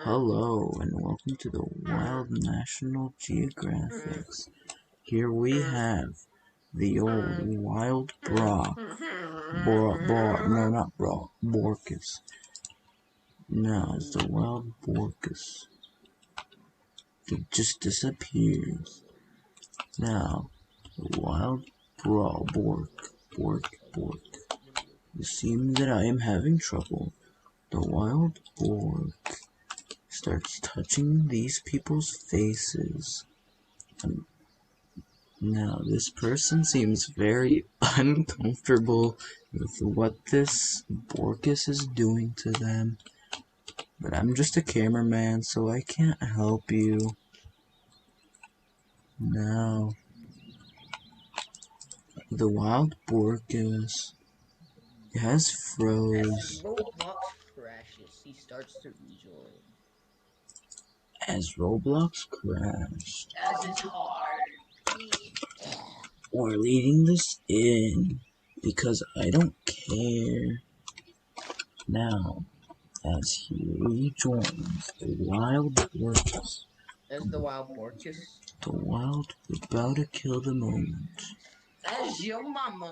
Hello and welcome to the Wild National Geographics. Here we have the old wild Brock. No, not Brock, Borkus. No, it's the wild Borkus. It just disappears. Now, the wild Bork. It seems that I am having trouble. The wild Bork starts touching these people's faces. Now, this person seems very uncomfortable with what this Borkus is doing to them. But I'm just a cameraman, so I can't help you. Now, the wild Borkus has froze. As Roblox crashes, he starts to rejoin. As Roblox crashed. As his heart. We're leading this in because I don't care. Now, as he rejoins the wild Borkus. As the wild Borkus. The wild was about to kill the moment. As your mama.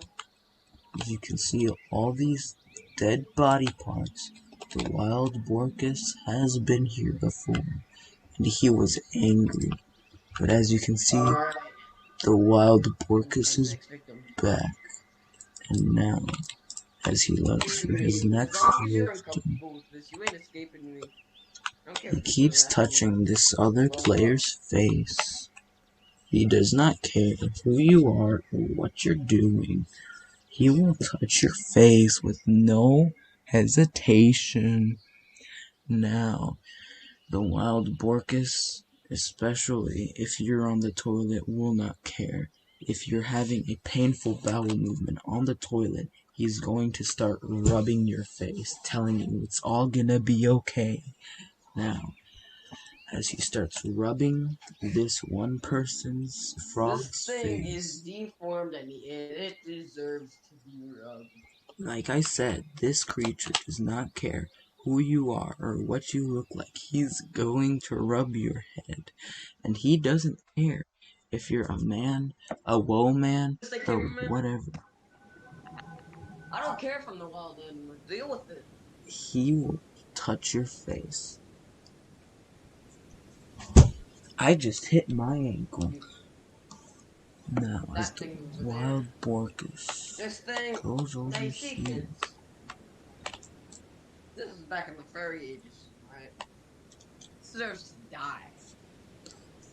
As you can see all these dead body parts. The wild Borkus has been here before, and he was angry. But as you can see, the wild Borkus is back. And now, as he looks for his next victim, he keeps touching this other player's face. He does not care who you are or what you're doing. He will touch your face with no hesitation. Now, the wild Borkus, especially if you're on the toilet, will not care. If you're having a painful bowel movement on the toilet, he's going to start rubbing your face, telling you it's all gonna be okay. Now, as he starts rubbing this one person's frog's This thing face. is deformed and it deserves to be rubbed. Like I said, this creature does not care who you are or what you look like. He's going to rub your head. And he doesn't care if you're a man, a woe man, or whatever. I don't care if I'm the wild animal. Deal with it. He will touch your face. I just hit my ankle. Now, as the wild Borkus goes over here. This is back in the furry ages, right? This deserves to die.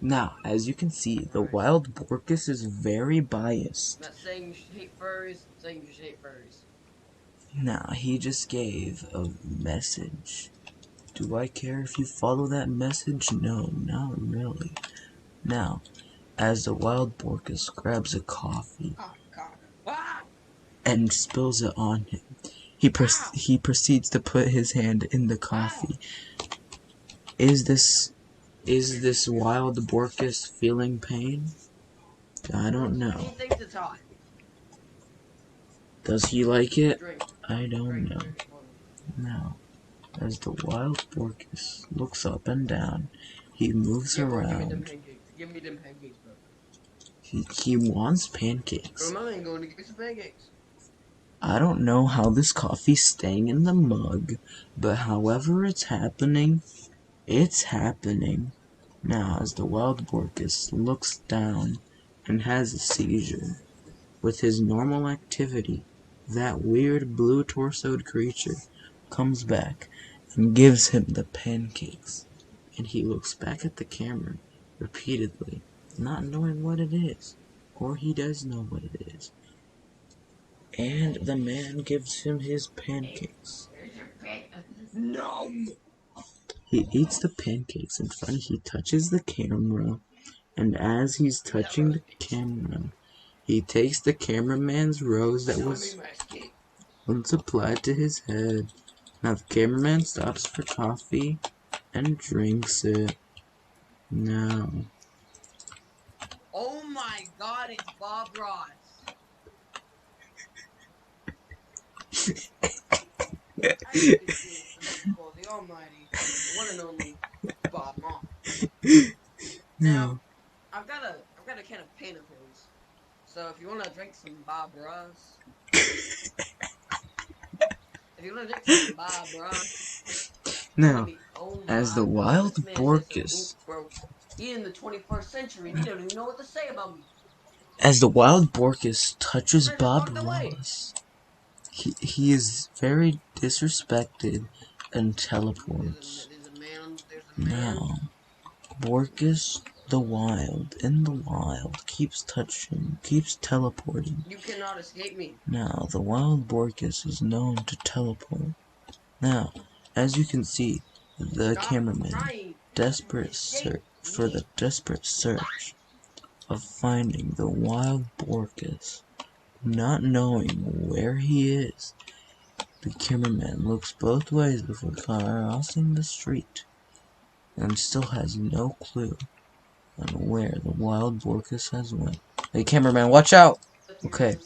Now, as you can see, the wild Borkus is very biased. I'm not saying you should hate furries, I'm saying you should hate furries. Now, he just gave a message. Do I care if you follow that message? No, not really. Now, as the wild Borkus grabs a coffee and spills it on him, he proceeds to put his hand in the coffee. Is this wild Borkus feeling pain? I don't know. He thinks it's hot. Does he like it? Drink. I don't know. Now, as the wild Borkus looks up and down, he moves around. Give me them pancakes, bro. He wants pancakes. Remember, I'm going to get some pancakes. I don't know how this coffee's staying in the mug, but however it's happening, it's happening. Now, as the wild Borkus looks down and has a seizure, with his normal activity, that weird blue-torsoed creature comes back and gives him the pancakes. And he looks back at the camera repeatedly, not knowing what it is. Or he does know what it is. And the man gives him his pancakes. No! He eats the pancakes in front. He touches the camera. And as he's touching the camera, he takes the cameraman's rose that was once applied to his head. Now the cameraman stops for coffee and drinks it. Now. Oh my god, it's Bob Ross. The Almighty, the one and only. Bob Mom. Now, I've got a can of paint of his. So if you want to drink some Bob Ross, you're gonna now, be, oh as the my god, this wild man says some oops, Borkus, bro. He in the 21st century and he don't even know what to say about me. as the wild Borkus touches Man just Bob walked away. Ross, he is very disrespected and teleports. There's a man. There's a man. Now, Borkus the wild keeps teleporting. You cannot escape me. Now, the wild Borkus is known to teleport. Now, as you can see, the Stop cameraman trying to desperate escape the me. desperate search of finding the wild Borkus, not knowing where he is. The cameraman looks both ways before crossing the street and still has no clue on where the wild Borkus has went. Hey cameraman, watch out! Okay,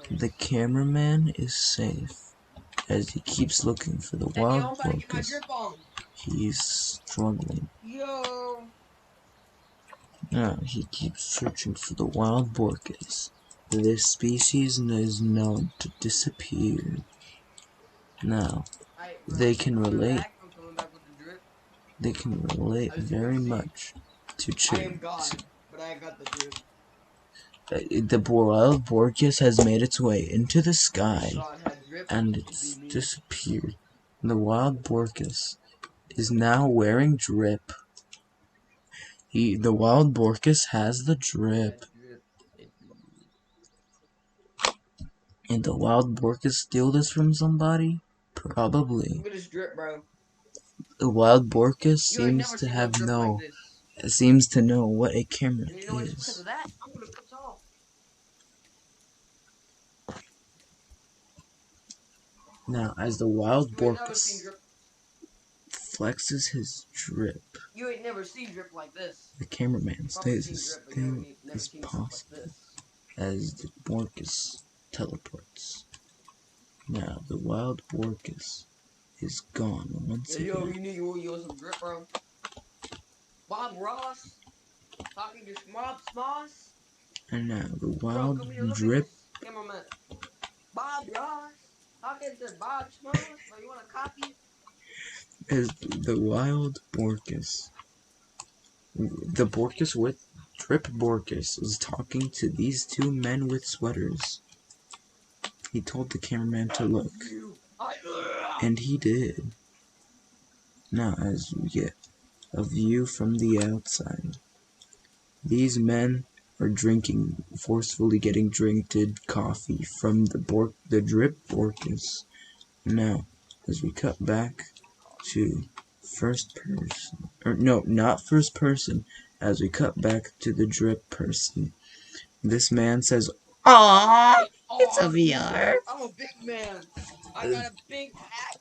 the cameraman is safe as he keeps looking for the wild Borkus. He's struggling. Yo. Now he keeps searching for the wild Borkus. This species is known to disappear. Now, they can relate very much to the wild Borkus has made its way into the sky and it's disappeared. The wild Borkus is now wearing drip. The wild Borkus has the drip. And the wild Borkus steal this from somebody? Probably. Look at this drip, bro. The wild Borkus seems to know what a camera is. Now, as the wild Borkus flexes his drip, you ain't never seen drip like this. The cameraman stays as still as possible as the Borkus teleports. Now, the wild Borkus is gone once again. Yo, you want some drip, bro? Bob Ross talking to Smoss. And now the wild drip. Cameraman. Bob Ross talking to Bob Smoss. Bro, you want a copy? Is the wild Borkus. The Borkus with Drip Borkus is talking to these two men with sweaters. He told the cameraman to look. And he did. Now, as we get a view from the outside, these men are forcefully getting drinked coffee from the Drip Borkus. Now, as we cut back to first person, or no, not first person, as we cut back to the Drip person, this man says, "Aww, it's a VR." I'm a big man. I got a big hat.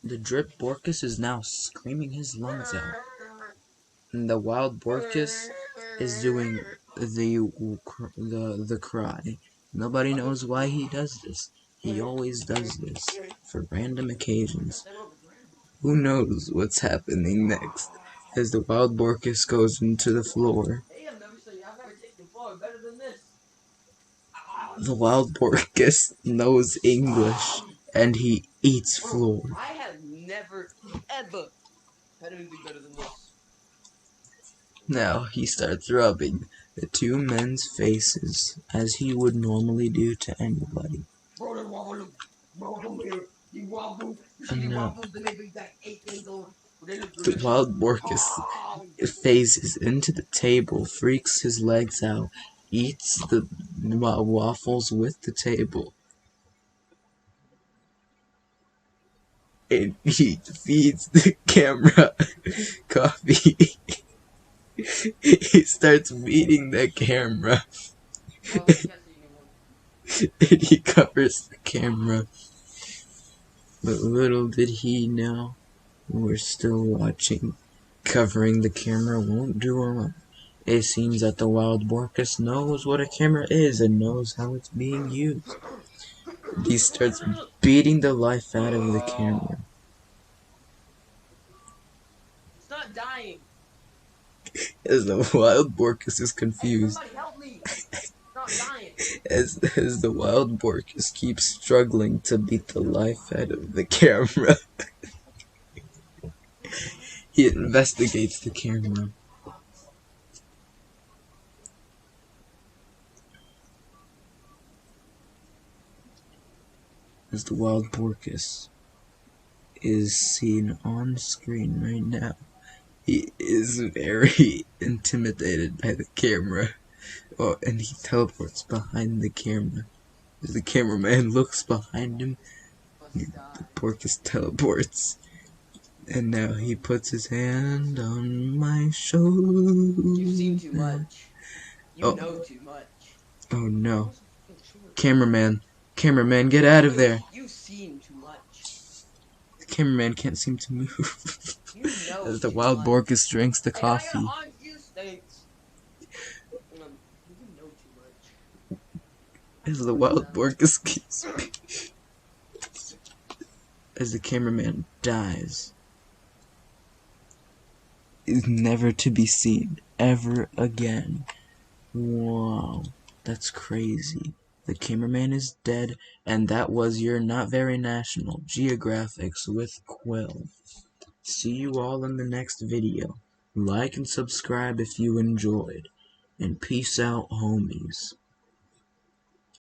The Drip Borkus is now screaming his lungs out. And the wild Borkus is doing the cry. Nobody knows why he does this. He always does this for random occasions. Who knows what's happening next as the wild Borkus goes into the floor. The wild Borkus knows English and he eats floor. I have never ever had anything better than this. Now he starts rubbing the two men's faces as he would normally do to anybody. And now, the wild Borkus phases into the table, freaks his legs out, eats the waffles with the table, and he feeds the camera coffee. He starts feeding the camera. And he covers the camera. But little did he know, we're still watching. Covering the camera won't do him. It seems that the wild Borkus knows what a camera is and knows how it's being used. He starts beating the life out of the camera. It's not dying. As the wild Borkus is Hey, confused. somebody help me. It's not dying. As the wild Borkus keeps struggling to beat the life out of the camera. He investigates the camera. As the wild Borkus is seen on screen right now, he is very intimidated by the camera. Oh, and he teleports behind the camera. As the cameraman looks behind him, the Porcus teleports. And now he puts his hand on my shoulder. You've seen too much. You know too much. Oh no. Cameraman, get out of there. You've seen too much. The cameraman can't seem to move. You know As the too wild much. Borkus drinks the coffee. Hey, I got orange juice, thanks. You know too much. As the wild Borkus keeps as the cameraman dies, is never to be seen ever again. Wow, that's crazy. The cameraman is dead, and that was your Not Very National Geographics with Quill. See you all in the next video. Like and subscribe if you enjoyed, and peace out, homies.